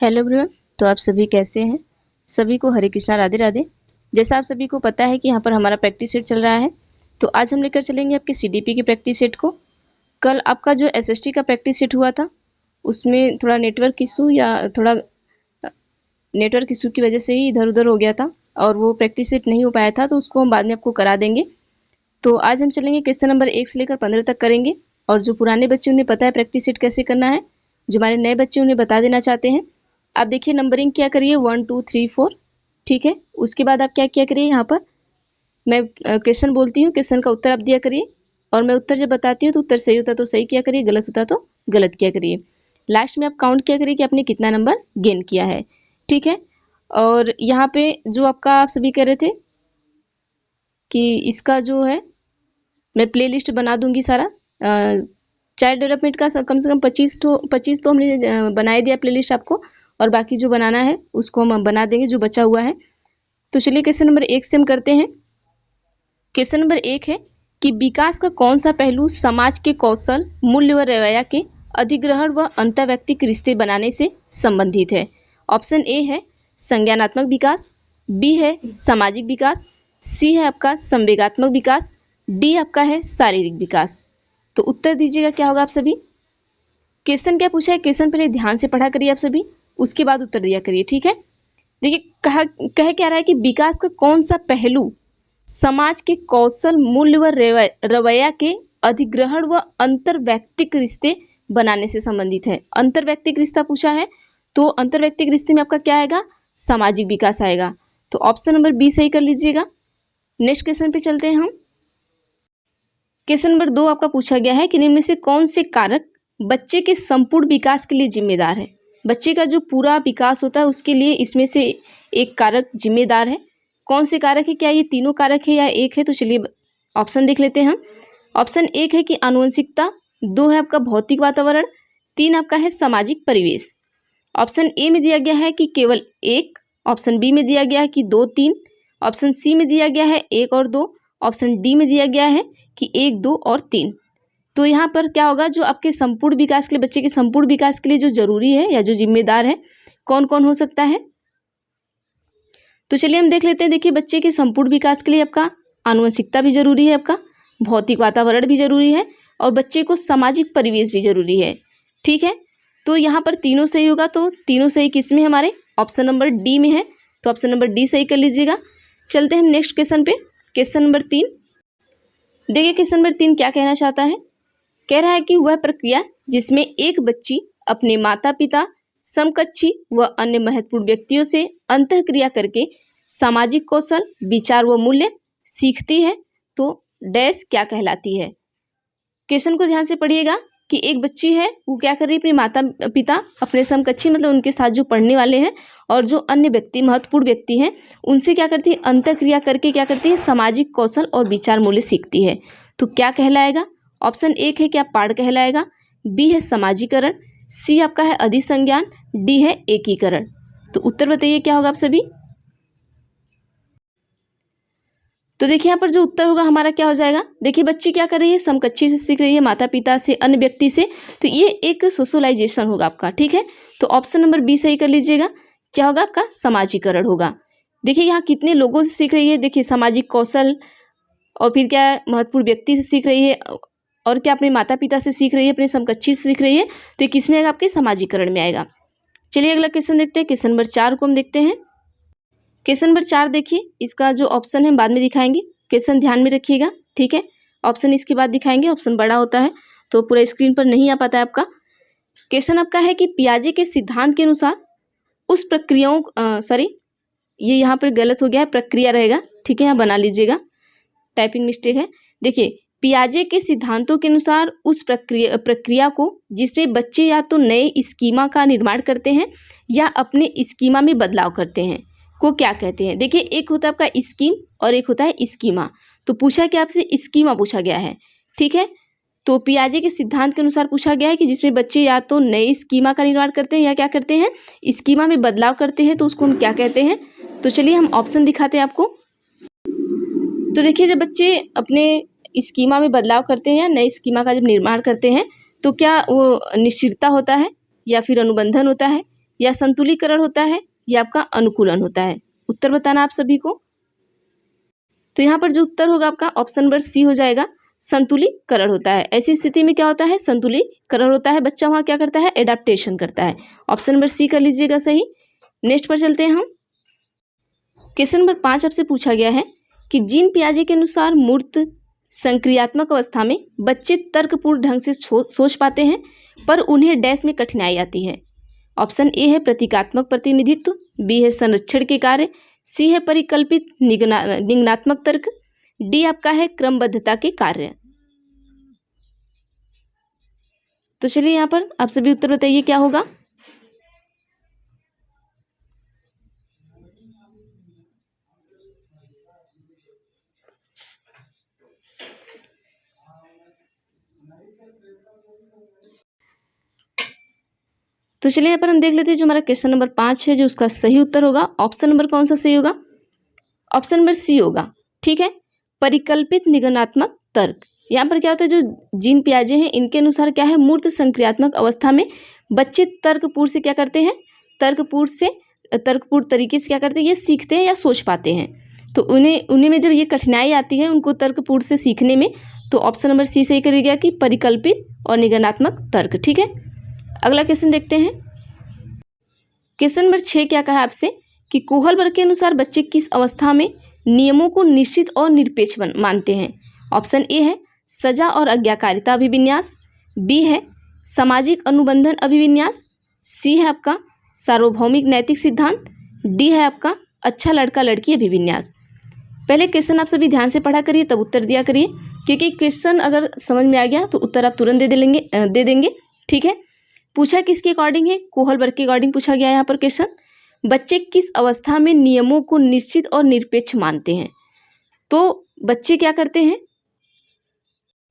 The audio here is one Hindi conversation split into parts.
Hello everyone. तो आप सभी कैसे हैं? सभी को हरे कृष्णा, राधे राधे। जैसा आप सभी को पता है कि यहाँ पर हमारा प्रैक्टिस सेट चल रहा है, तो आज हम लेकर चलेंगे आपके सीडीपी की प्रैक्टिस सेट को। कल आपका जो एसएसटी का प्रैक्टिस सेट हुआ था, उसमें थोड़ा नेटवर्क इशू या थोड़ा नेटवर्क इशू की वजह से ही इधर उधर हो गया था और वो प्रैक्टिस सेट नहीं हो पाया था, तो उसको हम बाद में आपको करा देंगे। तो आज हम चलेंगे क्वेश्चन नंबर 1 से लेकर 15 तक करेंगे। और जो पुराने बच्चे उन्हें पता है प्रैक्टिस सेट कैसे करना है, जो हमारे नए बच्चे उन्हें बता देना चाहते हैं। आप देखिए नंबरिंग क्या करिए 1 2 3 4, ठीक है। उसके बाद आप क्या क्या करिए, यहाँ पर मैं क्वेश्चन बोलती हूँ, क्वेश्चन का उत्तर आप दिया करिए। और मैं उत्तर जब बताती हूँ तो उत्तर सही होता तो सही किया करिए, गलत होता तो गलत किया करिए। लास्ट में आप काउंट किया करिए कि आपने कितना नंबर गेन किया है, ठीक है। और यहाँ पे जो आपका आप सभी कह रहे थे कि इसका जो है मैं प्ले लिस्ट बना दूंगी सारा। चाइल्ड डेवलपमेंट का कम से कम 25 तो हमने बना ही दिया प्ले लिस्ट आपको, और बाकी जो बनाना है उसको हम बना देंगे जो बचा हुआ है। तो चलिए क्वेश्चन नंबर 1 से हम करते हैं। क्वेश्चन नंबर 1 है कि विकास का कौन सा पहलू समाज के कौशल, मूल्य व रवैया के अधिग्रहण व अंतर्व्यक्तिक रिश्ते बनाने से संबंधित है। ऑप्शन ए है संज्ञानात्मक विकास, बी है सामाजिक विकास, सी है आपका संवेगात्मक विकास, डी आपका है शारीरिक विकास। तो उत्तर दीजिएगा क्या होगा आप सभी। क्वेश्चन क्या पूछा है, क्वेश्चन पहले ध्यान से पढ़ा करिए आप सभी, उसके बाद उत्तर दिया करिए, ठीक है। देखिए कह क्या रहा है कि विकास का कौन सा पहलू समाज के कौशल, मूल्य व रवैया के अधिग्रहण व अंतर्वैयक्तिक रिश्ते बनाने से संबंधित है। अंतर्वैयक्तिक रिश्ता पूछा है, तो अंतर्वैयक्तिक रिश्ते में आपका क्या आएगा, सामाजिक विकास आएगा। तो ऑप्शन नंबर बी सही कर लीजिएगा। नेक्स्ट क्वेश्चन पे चलते हैं हम। क्वेश्चन नंबर 2 आपका पूछा गया है कि निम्न में से कौन से कारक बच्चे के संपूर्ण विकास के लिए जिम्मेदार है। बच्चे का जो पूरा विकास होता है उसके लिए इसमें से एक कारक जिम्मेदार है। कौन से कारक है, क्या ये तीनों कारक है या एक है? तो चलिए ऑप्शन देख लेते हैं हम। ऑप्शन 1 है कि आनुवंशिकता, 2 है आपका भौतिक वातावरण, 3 आपका है सामाजिक परिवेश। ऑप्शन ए में दिया गया है कि केवल 1, ऑप्शन बी में दिया गया है कि 2 3, ऑप्शन सी में दिया गया है 1 और 2, ऑप्शन डी में दिया गया है कि 1 2 और 3। तो यहाँ पर क्या होगा, जो आपके संपूर्ण विकास के लिए, बच्चे के संपूर्ण विकास के लिए जो जरूरी है या जो जिम्मेदार है, कौन कौन हो सकता है। तो चलिए हम देख लेते हैं। देखिए बच्चे के संपूर्ण विकास के लिए आपका आनुवंशिकता भी जरूरी है, आपका भौतिक वातावरण भी जरूरी है, और बच्चे को सामाजिक परिवेश भी जरूरी है, ठीक है। तो यहाँ पर तीनों सही होगा, तो तीनों सही किस में हमारे, ऑप्शन नंबर डी में है। तो ऑप्शन नंबर डी सही कर लीजिएगा। चलते हैं हम नेक्स्ट क्वेश्चन पे। क्वेश्चन नंबर 3 देखिए, क्वेश्चन नंबर 3 क्या कहना चाहता है। कह रहा है कि वह प्रक्रिया जिसमें एक बच्ची अपने माता पिता, समकक्षी व अन्य महत्वपूर्ण व्यक्तियों से अंतःक्रिया करके सामाजिक कौशल, विचार व मूल्य सीखती है, तो डैश क्या कहलाती है। क्वेश्चन को ध्यान से पढ़िएगा कि एक बच्ची है, वो क्या कर रही है, अपने माता पिता, अपने समकक्षी मतलब उनके साथ जो पढ़ने वाले हैं और जो अन्य व्यक्ति, महत्वपूर्ण व्यक्ति हैं, उनसे क्या करती है, अंतःक्रिया करके क्या करती है, सामाजिक कौशल और विचार मूल्य सीखती है। तो क्या कहलाएगा। ऑप्शन 1 है क्या पाठ कहलाएगा, बी है समाजीकरण, सी आपका है अधिसंज्ञान, डी है एकीकरण। तो उत्तर बताइए क्या होगा आप सभी। तो देखिए यहाँ पर जो उत्तर होगा हमारा क्या हो जाएगा। देखिए बच्ची क्या कर रही है, समकक्षी से सीख रही है, माता पिता से, अन्य व्यक्ति से, तो ये एक सोशलाइजेशन होगा आपका, ठीक है। तो ऑप्शन नंबर बी सही कर लीजिएगा। क्या होगा आपका, समाजीकरण होगा। देखिए यहाँ कितने लोगों से सीख रही है, देखिए सामाजिक कौशल, और फिर क्या महत्वपूर्ण व्यक्ति से सीख रही है, और क्या अपने माता पिता से सीख रही है, अपने समकक्षी से सीख रही है, तो ये किस में आएगा, आपके समाजीकरण में आएगा। चलिए अगला क्वेश्चन देखते हैं। क्वेश्चन नंबर 4 को हम देखते हैं। क्वेश्चन नंबर 4 देखिए, इसका जो ऑप्शन है बाद में दिखाएंगे, क्वेश्चन ध्यान में रखिएगा, ठीक है। ऑप्शन इसके बाद दिखाएंगे, ऑप्शन बड़ा होता है तो पूरा स्क्रीन पर नहीं आ पाता है आपका। क्वेश्चन आपका है कि पियाजे के सिद्धांत के अनुसार उस प्रक्रियाओं, सॉरी ये यहाँ पर गलत हो गया है, प्रक्रिया रहेगा, ठीक है, यहाँ बना लीजिएगा, टाइपिंग मिस्टेक है। देखिए पियाजे के सिद्धांतों के अनुसार उस प्रक्रिया को जिसमें बच्चे या तो नए स्कीमा का निर्माण करते हैं या अपने स्कीमा में बदलाव करते हैं, को क्या कहते हैं। देखिए एक होता है आपका स्कीम और एक होता है स्कीमा। तो पूछा क्या आपसे, स्कीमा पूछा गया है, ठीक है। तो पियाजे के सिद्धांत के अनुसार पूछा गया है कि जिसमें बच्चे या तो नए स्कीमा का निर्माण करते हैं या क्या करते हैं, स्कीमा में बदलाव करते हैं, तो उसको हम क्या कहते हैं। तो चलिए हम ऑप्शन दिखाते हैं आपको। तो देखिए जब बच्चे अपने स्कीमा में बदलाव करते हैं या नए स्कीमा का जब निर्माण करते हैं, तो क्या वो निश्चितता होता है या फिर अनुबंधन होता है या संतुलीकरण होता है या आपका अनुकूलन होता है? उत्तर बताना आप सभी को। तो यहाँ पर जो उत्तर होगा आपका ऑप्शन नंबर सी हो जाएगा, संतुलीकरण होता है। ऐसी स्थिति में क्या होता है? संतुलीकरण होता है। बच्चा वहाँ क्या करता है? एडाप्टेशन करता है। ऑप्शन नंबर सी कर लीजिएगा सही। नेक्स्ट पर चलते हैं हम। क्वेश्चन नंबर 5 आपसे पूछा गया है कि जीन पियाजे के अनुसार मूर्त संक्रियात्मक अवस्था में बच्चे तर्कपूर्ण ढंग से सोच पाते हैं पर उन्हें डैश में कठिनाई आती है। ऑप्शन ए है प्रतीकात्मक प्रतिनिधित्व, बी है संरक्षण के कार्य, सी है परिकल्पित निगनात्मक तर्क, डी आपका है क्रमबद्धता के कार्य। तो चलिए यहाँ पर आप सभी उत्तर बताइए क्या होगा। तो चलिए यहाँ पर हम देख लेते हैं जो हमारा क्वेश्चन नंबर 5 है, जो उसका सही उत्तर होगा। ऑप्शन नंबर कौन सा सही होगा? ऑप्शन नंबर सी होगा। ठीक है, परिकल्पित निगमनात्मक तर्क। यहाँ पर क्या होता है, जो जीन पियाजे हैं इनके अनुसार क्या है, मूर्त संक्रियात्मक अवस्था में बच्चे तर्कपूर्ण से क्या करते हैं, तर्कपूर्ण तरीके से क्या करते हैं, ये सीखते हैं या सोच पाते हैं। तो उन्हें में जब ये कठिनाई आती है उनको तर्कपूर्ण से सीखने में, तो ऑप्शन नंबर सी सही कर गया कि परिकल्पित और निगमनात्मक तर्क। ठीक है, अगला क्वेश्चन देखते हैं। क्वेश्चन नंबर 6 क्या कहा आपसे कि कोहलबर्ग के अनुसार बच्चे किस अवस्था में नियमों को निश्चित और निरपेक्ष मानते हैं? ऑप्शन ए है सजा और आज्ञाकारिता अभिविन्यास, बी है सामाजिक अनुबंधन अभिविन्यास, सी है आपका सार्वभौमिक नैतिक सिद्धांत, डी है आपका अच्छा लड़का लड़की अभिविन्यास। पहले क्वेश्चन आप सभी ध्यान से पढ़ा करिए तब उत्तर दिया करिए, क्योंकि क्वेश्चन अगर समझ में आ गया तो उत्तर आप तुरंत दे देंगे। ठीक है, पूछा किसके अकॉर्डिंग है? कोहलबर्ग के अकॉर्डिंग पूछा गया है यहाँ पर क्वेश्चन। बच्चे किस अवस्था में नियमों को निश्चित और निरपेक्ष मानते हैं? तो बच्चे क्या करते हैं,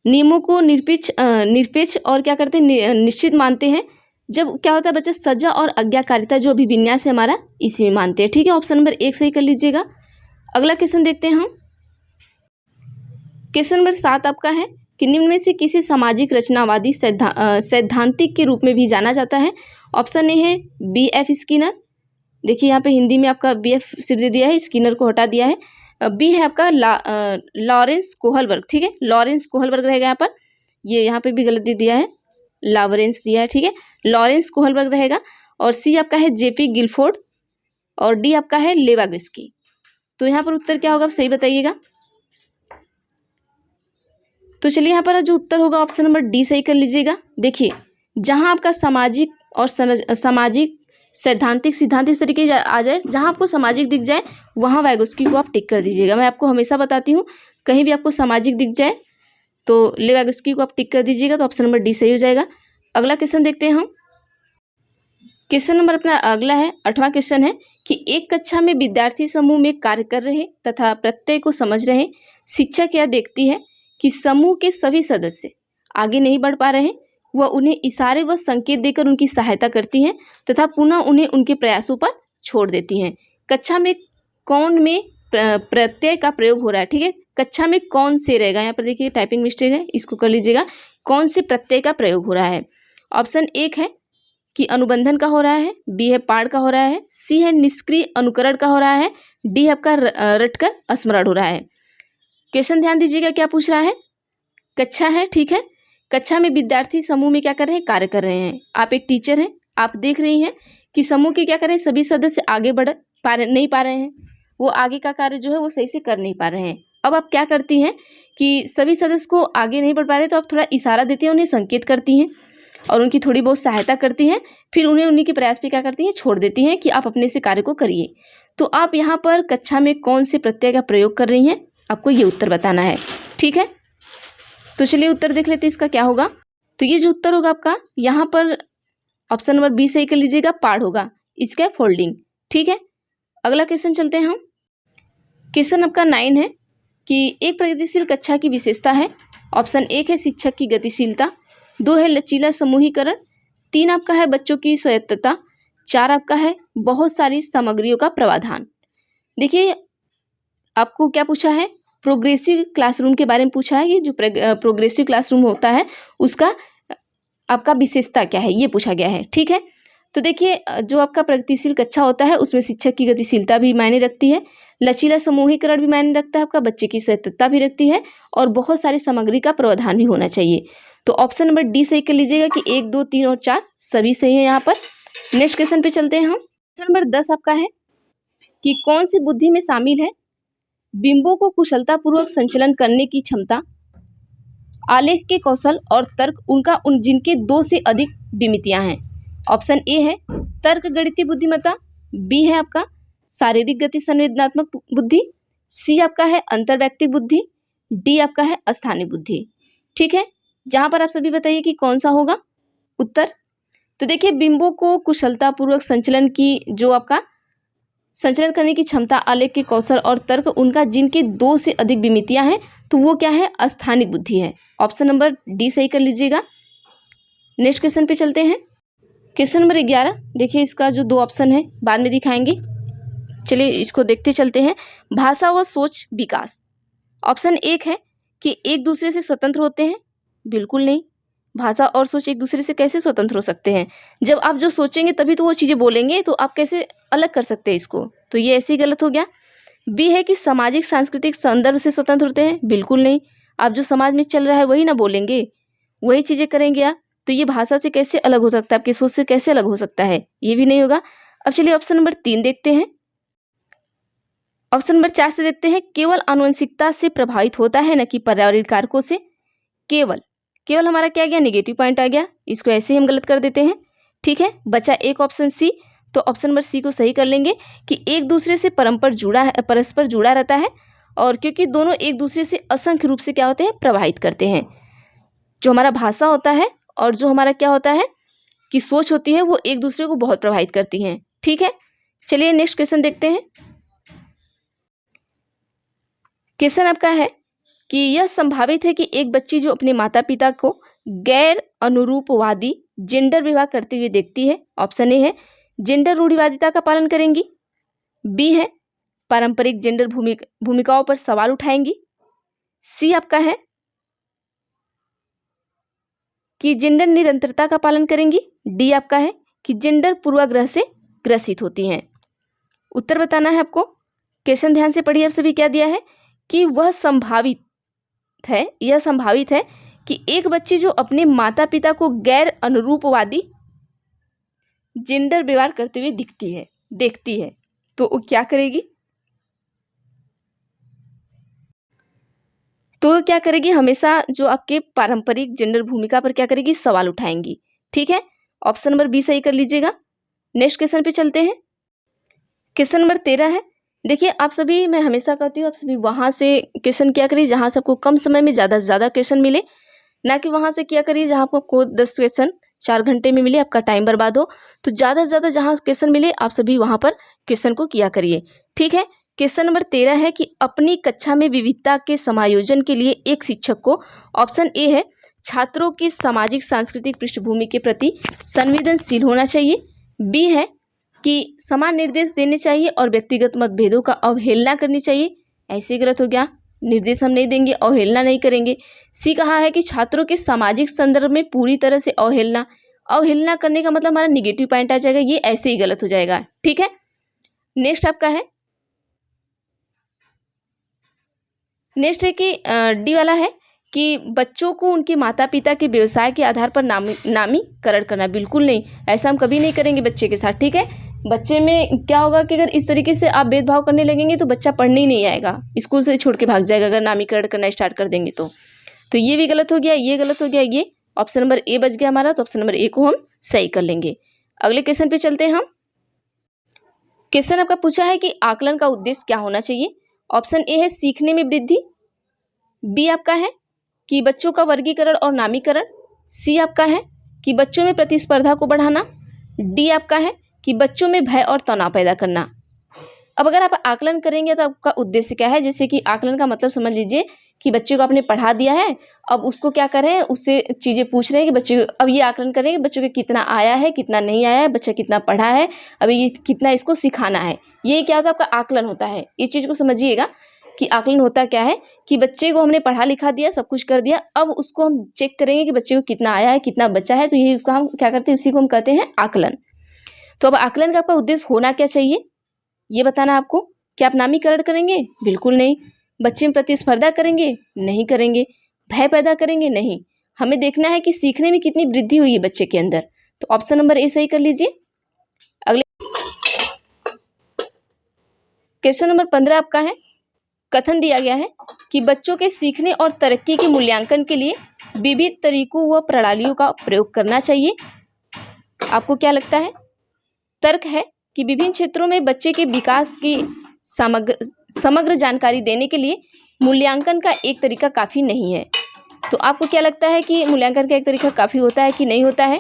नियमों को निरपेक्ष और क्या करते हैं, निश्चित मानते हैं। जब क्या होता है, बच्चे सजा और आज्ञाकारिता जो अभिविन्यास है हमारा, इसी में मानते हैं। ठीक है, ऑप्शन नंबर 1 सही कर लीजिएगा। अगला क्वेश्चन देखते हैं हम। क्वेश्चन नंबर 7 आपका है कि निम्न में से किसी सामाजिक रचनावादी सैद्धांतिक के रूप में भी जाना जाता है? ऑप्शन ए है B.F. स्किनर, देखिए यहाँ पे हिंदी में आपका B.F. सिर्फ दे दिया है, स्किनर को हटा दिया है। बी है आपका लॉरेंस कोहलबर्ग। ठीक है, लॉरेंस कोहलबर्ग रहेगा यहाँ पर, ये यहाँ पे भी गलत दे दिया है, लॉरेंस दिया है। ठीक है, लॉरेंस कोहलबर्ग रहेगा। और सी आपका है J.P. गिलफोर्ड और डी आपका है लेवागुस्की। तो यहाँ पर उत्तर क्या होगा, आप सही बताइएगा। तो चलिए यहाँ पर जो उत्तर होगा ऑप्शन नंबर डी सही कर लीजिएगा। देखिए, जहाँ आपका सामाजिक और सामाजिक सैद्धांतिक सिद्धांत इस तरीके आ जाए, जहाँ आपको सामाजिक दिख जाए वहाँ वैगोस्की को आप टिक कर दीजिएगा। मैं आपको हमेशा बताती हूँ, कहीं भी आपको सामाजिक दिख जाए तो लेवागुस्की को आप टिक कर दीजिएगा। तो ऑप्शन नंबर डी सही हो जाएगा। अगला क्वेश्चन देखते हैं हम। क्वेश्चन नंबर अपना अगला है 8वां क्वेश्चन है कि एक कक्षा में विद्यार्थी समूह में कार्य कर रहे तथा प्रत्यय को समझ रहे शिक्षक यह देखती है कि समूह के सभी सदस्य आगे नहीं बढ़ पा रहे, वह उन्हें इशारे व संकेत देकर उनकी सहायता करती हैं तथा पुनः उन्हें उनके प्रयासों पर छोड़ देती हैं। कक्षा में कौन में प्रत्यय का प्रयोग हो रहा है? ठीक है, कक्षा में कौन से रहेगा, यहाँ पर देखिए टाइपिंग मिस्टेक है, इसको कर लीजिएगा। कौन से प्रत्यय का प्रयोग हो रहा है? ऑप्शन 1 है कि अनुबंधन का हो रहा है, बी है पाठ का हो रहा है, सी है निष्क्रिय अनुकरण का हो रहा है, डी आपका रटकर स्मरण हो रहा है। क्वेश्चन ध्यान दीजिएगा क्या पूछ रहा है, कक्षा है। ठीक है, कक्षा में विद्यार्थी समूह में क्या कर रहे हैं, कार्य कर रहे हैं। आप एक टीचर हैं, आप देख रही हैं कि समूह के क्या कर रहे हैं, सभी सदस्य आगे नहीं पा रहे हैं, वो आगे का कार्य जो है वो सही से कर नहीं पा रहे हैं। अब आप क्या करती हैं कि सभी सदस्य को आगे नहीं बढ़ पा रहे तो आप थोड़ा इशारा देती हैं, उन्हें संकेत करती हैं और उनकी थोड़ी बहुत सहायता करती हैं, फिर उन्हें उन्हीं के प्रयास पे क्या करती हैं, छोड़ देती हैं कि आप अपने से कार्य को करिए। तो आप यहाँ पर कक्षा में कौन से प्रत्यय का प्रयोग कर रही हैं, आपको ये उत्तर बताना है। ठीक है, तो चलिए उत्तर देख लेते हैं इसका क्या होगा। तो ये जो उत्तर होगा आपका, यहाँ पर ऑप्शन नंबर बी सही कर लीजिएगा, पाठ होगा, इसका फोल्डिंग। ठीक है, अगला क्वेश्चन चलते हैं हम। क्वेश्चन आपका 9 है कि एक प्रगतिशील कक्षा की विशेषता है। ऑप्शन 1 है शिक्षक की गतिशीलता, 2 है लचीला समूहीकरण, 3 आपका है बच्चों की स्वायत्तता, 4 आपका है बहुत सारी सामग्रियों का प्रावधान। देखिए, आपको क्या पूछा है, प्रोग्रेसिव क्लासरूम के बारे में पूछा है। ये जो प्रोग्रेसिव क्लासरूम होता है उसका आपका विशेषता क्या है, ये पूछा गया है। ठीक है, तो देखिए जो आपका प्रगतिशील कक्षा होता है उसमें शिक्षक की गतिशीलता भी मायने रखती है, लचीला समूहीकरण भी मायने रखता है, आपका बच्चे की स्वायत्तता भी रखती है और बहुत सारी सामग्री का प्रावधान भी होना चाहिए। तो ऑप्शन नंबर डी सही कर लीजिएगा कि 1, 2, 3 और 4 सभी सही है यहाँ पर। नेक्स्ट क्वेश्चन पे चलते हैं हम। क्वेश्चन नंबर 10 आपका है कि कौन सी बुद्धि में शामिल है बिंबों को कुशलतापूर्वक संचलन करने की क्षमता, आलेख के कौशल और तर्क जिनके 2 से अधिक विमितियां हैं। ऑप्शन ए है तर्क गणितीय बुद्धिमत्ता, बी है आपका शारीरिक गति संवेदनात्मक बुद्धि, सी आपका है अंतर्वैयक्तिक बुद्धि, डी आपका है स्थानिक बुद्धि। ठीक है, जहां पर आप सभी बताइए कि कौन सा होगा उत्तर। तो देखिए बिंबों को कुशलतापूर्वक संचलन की जो आपका संचलन करने की क्षमता, आलेख के कौशल और तर्क जिनके 2 से अधिक विमितियां हैं, तो वो क्या है स्थानिक बुद्धि है। ऑप्शन नंबर डी सही कर लीजिएगा। नेक्स्ट क्वेश्चन पे चलते हैं। क्वेश्चन नंबर 11 देखिए, इसका जो 2 ऑप्शन है बाद में दिखाएंगे, चलिए इसको देखते चलते हैं। भाषा व सोच विकास। ऑप्शन 1 है कि एक दूसरे से स्वतंत्र होते हैं, बिल्कुल नहीं। भाषा और सोच एक दूसरे से कैसे स्वतंत्र हो सकते हैं? जब आप जो सोचेंगे तभी तो वो चीज़ें बोलेंगे, तो आप कैसे अलग कर सकते हैं इसको? तो ये ऐसे ही गलत हो गया। बी है कि सामाजिक सांस्कृतिक संदर्भ से स्वतंत्र होते हैं, बिल्कुल नहीं। आप जो समाज में चल रहा है वही ना बोलेंगे, वही चीज़ें करेंगे आप, तो ये भाषा से कैसे अलग हो सकता है, आपकी सोच से कैसे अलग हो सकता है? ये भी नहीं होगा। अब चलिए ऑप्शन नंबर 3 देखते हैं। ऑप्शन नंबर 4 से देखते हैं। केवल आनुवंशिकता से प्रभावित होता है, न कि पर्यावरणीय कारकों से। केवल हमारा क्या आ गया, नेगेटिव पॉइंट आ गया, इसको ऐसे ही हम गलत कर देते हैं। ठीक है, बचा एक ऑप्शन सी, तो ऑप्शन नंबर सी को सही कर लेंगे कि एक दूसरे से परस्पर जुड़ा रहता है, और क्योंकि दोनों एक दूसरे से असंख्य रूप से क्या होते हैं, प्रभावित करते हैं। जो हमारा भाषा होता है और जो हमारा क्या होता है कि सोच होती है, वो एक दूसरे को बहुत प्रभावित करती हैं। ठीक है, चलिए नेक्स्ट क्वेश्चन देखते हैं। क्वेश्चन आपका है कि यह संभावित है कि एक बच्ची जो अपने माता पिता को गैर अनुरूपवादी जेंडर विवाह करते हुए देखती है, ऑप्शन ए है जेंडर रूढ़िवादिता का पालन करेंगी, बी है पारंपरिक जेंडर भूमिकाओं पर सवाल उठाएंगी, सी आपका है कि जेंडर निरंतरता का पालन करेंगी, डी आपका है कि जेंडर पूर्वाग्रह से ग्रसित होती हैं। उत्तर बताना है आपको। क्वेश्चन ध्यान से पढ़िए, आप सभी क्या दिया है कि यह संभावित है कि एक बच्ची जो अपने माता पिता को गैर अनुरूपवादी जेंडर व्यवहार करते हुए देखती है, तो वो क्या करेगी? तो क्या करेगी, हमेशा जो आपके पारंपरिक जेंडर भूमिका पर क्या करेगी, सवाल उठाएंगी। ठीक है, ऑप्शन नंबर बी सही कर लीजिएगा। नेक्स्ट क्वेश्चन पे चलते हैं। क्वेश्चन नंबर 13 है। देखिए आप सभी, मैं हमेशा कहती हूँ आप सभी वहाँ से क्वेश्चन किया करिए जहाँ से आपको कम समय में ज़्यादा से ज़्यादा क्वेश्चन मिले, ना कि वहाँ से किया करिए जहाँ आपको 10 क्वेश्चन 4 घंटे में मिले, आपका टाइम बर्बाद हो। तो ज़्यादा से ज़्यादा जहाँ क्वेश्चन मिले आप सभी वहाँ पर क्वेश्चन को किया करिए। ठीक है, क्वेश्चन नंबर 13 है कि अपनी कक्षा में विविधता के समायोजन के लिए एक शिक्षक को, ऑप्शन ए है छात्रों की सामाजिक सांस्कृतिक पृष्ठभूमि के प्रति संवेदनशील होना चाहिए, बी है कि समान निर्देश देने चाहिए और व्यक्तिगत मतभेदों का अवहेलना करनी चाहिए, ऐसे गलत हो गया, निर्देश हम नहीं देंगे, अवहेलना नहीं करेंगे। सी कहा है कि छात्रों के सामाजिक संदर्भ में पूरी तरह से अवहेलना करने का मतलब हमारा निगेटिव पॉइंट आ जाएगा, ये ऐसे ही गलत हो जाएगा। ठीक है, नेक्स्ट आपका है, नेक्स्ट है कि डी वाला है कि बच्चों को उनके माता पिता के व्यवसाय के आधार पर नामीकरण करना, बिल्कुल नहीं, ऐसा हम कभी नहीं करेंगे बच्चे के साथ। ठीक है, बच्चे में क्या होगा कि अगर इस तरीके से आप भेदभाव करने लगेंगे तो बच्चा पढ़ने ही नहीं आएगा, स्कूल से छोड़ के भाग जाएगा अगर नामीकरण करना स्टार्ट कर देंगे तो ये भी गलत हो गया, ये गलत हो गया, ये ऑप्शन नंबर ए बच गया हमारा, तो ऑप्शन नंबर ए को हम सही कर लेंगे। अगले क्वेश्चन पे चलते हैं हम। क्वेश्चन आपका पूछा है कि आकलन का उद्देश्य क्या होना चाहिए। ऑप्शन ए है सीखने में वृद्धि, बी आपका है कि बच्चों का वर्गीकरण और नामीकरण, सी आपका है कि बच्चों में प्रतिस्पर्धा को बढ़ाना, डी आपका है कि बच्चों में भय और तनाव पैदा करना। अब अगर आप आकलन करेंगे तो आपका उद्देश्य क्या है, जैसे कि आकलन का मतलब समझ लीजिए कि बच्चे को आपने पढ़ा दिया है, अब उसको क्या करें, उससे चीज़ें पूछ रहे हैं कि बच्चे, अब ये आकलन करेंगे बच्चों के कितना आया है, कितना नहीं आया है, बच्चा कितना पढ़ा है, अभी ये कितना इसको सिखाना है, ये क्या होता है आपका आकलन होता है। इस चीज़ को समझिएगा कि आकलन होता क्या है कि बच्चे को हमने पढ़ा लिखा दिया, सब कुछ कर दिया, अब उसको हम चेक करेंगे कि बच्चे को कितना आया है, कितना बच्चा है, तो यही उसका हम क्या करते हैं, उसी को हम कहते हैं आकलन। तो अब आकलन का आपका उद्देश्य होना क्या चाहिए, ये बताना आपको। क्या आप नामीकरण करेंगे? बिल्कुल नहीं। बच्चे में प्रतिस्पर्धा करेंगे? नहीं करेंगे। भय पैदा करेंगे? नहीं। हमें देखना है कि सीखने में कितनी वृद्धि हुई है बच्चे के अंदर। तो ऑप्शन नंबर ए सही कर लीजिए। अगले क्वेश्चन नंबर 15 आपका है। कथन दिया गया है कि बच्चों के सीखने और तरक्की के मूल्यांकन के लिए विविध तरीकों व प्रणालियों का प्रयोग करना चाहिए। आपको क्या लगता है? तर्क है कि विभिन्न क्षेत्रों में बच्चे के विकास की समग्र जानकारी देने के लिए मूल्यांकन का एक तरीका काफ़ी नहीं है। तो आपको क्या लगता है कि मूल्यांकन का एक तरीका काफ़ी होता है कि नहीं होता है?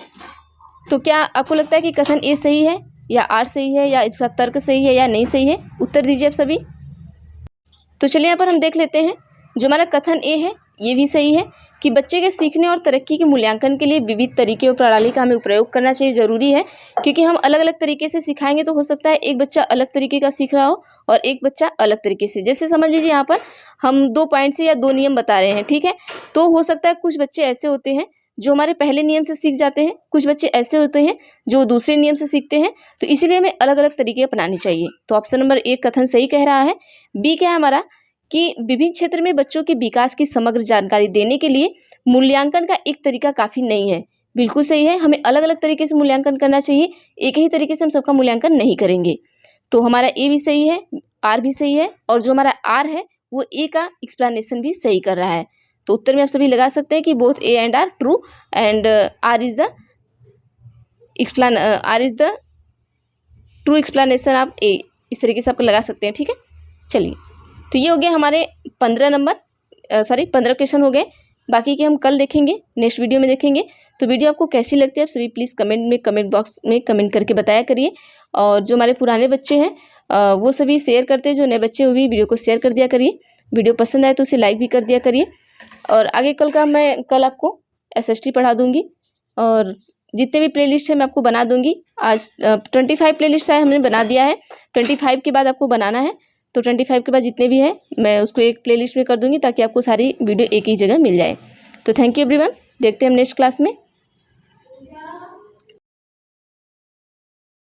तो क्या आपको लगता है कि कथन ए सही है या आर सही है या इसका तर्क सही है या नहीं सही है? उत्तर दीजिए आप सभी। तो चलिए यहाँ पर हम देख लेते हैं। जो हमारा कथन ए है ये भी सही है कि बच्चे के सीखने और तरक्की के मूल्यांकन के लिए विविध तरीके और प्रणाली का हमें प्रयोग करना चाहिए, ज़रूरी है। क्योंकि हम अलग अलग तरीके से सिखाएंगे तो हो सकता है एक बच्चा अलग तरीके का सीख रहा हो और एक बच्चा अलग तरीके से। जैसे समझ लीजिए यहाँ पर हम 2 पॉइंट से या 2 नियम बता रहे हैं, ठीक है। तो हो सकता है कुछ बच्चे ऐसे होते हैं जो हमारे पहले नियम से सीख जाते हैं, कुछ बच्चे ऐसे होते हैं जो दूसरे नियम से सीखते हैं। तो इसीलिए हमें अलग अलग तरीके अपनाने चाहिए। तो ऑप्शन नंबर 1 कथन सही कह रहा है। बी क्या है हमारा कि विभिन्न क्षेत्र में बच्चों के विकास की समग्र जानकारी देने के लिए मूल्यांकन का एक तरीका काफ़ी नहीं है। बिल्कुल सही है, हमें अलग अलग तरीके से मूल्यांकन करना चाहिए, एक ही तरीके से हम सबका मूल्यांकन नहीं करेंगे। तो हमारा ए भी सही है, आर भी सही है, और जो हमारा आर है वो ए का एक्सप्लेनेशन भी सही कर रहा है। तो उत्तर में आप सभी लगा सकते हैं कि both A and R true and R is the true explanation of A. इस तरीके से आप लगा सकते हैं, ठीक है। चलिए, तो ये हो गया हमारे 15 क्वेश्चन हो गए। बाकी के हम कल देखेंगे, नेक्स्ट वीडियो में देखेंगे। तो वीडियो आपको कैसी लगती है आप सभी प्लीज़ कमेंट बॉक्स में कमेंट करके बताया करिए। और जो हमारे पुराने बच्चे हैं वो सभी शेयर करते हैं, जो नए बच्चे वो भी वीडियो को शेयर कर दिया करिए। वीडियो पसंद आए तो उसे लाइक भी कर दिया करिए। और आगे मैं कल आपको SST पढ़ा दूँगी और जितने भी प्लेलिस्ट है मैं आपको बना दूँगी। आज 25 प्लेलिस्ट है हमने बना दिया है, 25 के बाद आपको बनाना है। तो 25 के बाद जितने भी हैं मैं उसको एक प्लेलिस्ट में कर दूंगी ताकि आपको सारी वीडियो एक ही जगह मिल जाए। तो थैंक यू एवरीवन, देखते हैं हम नेक्स्ट क्लास में।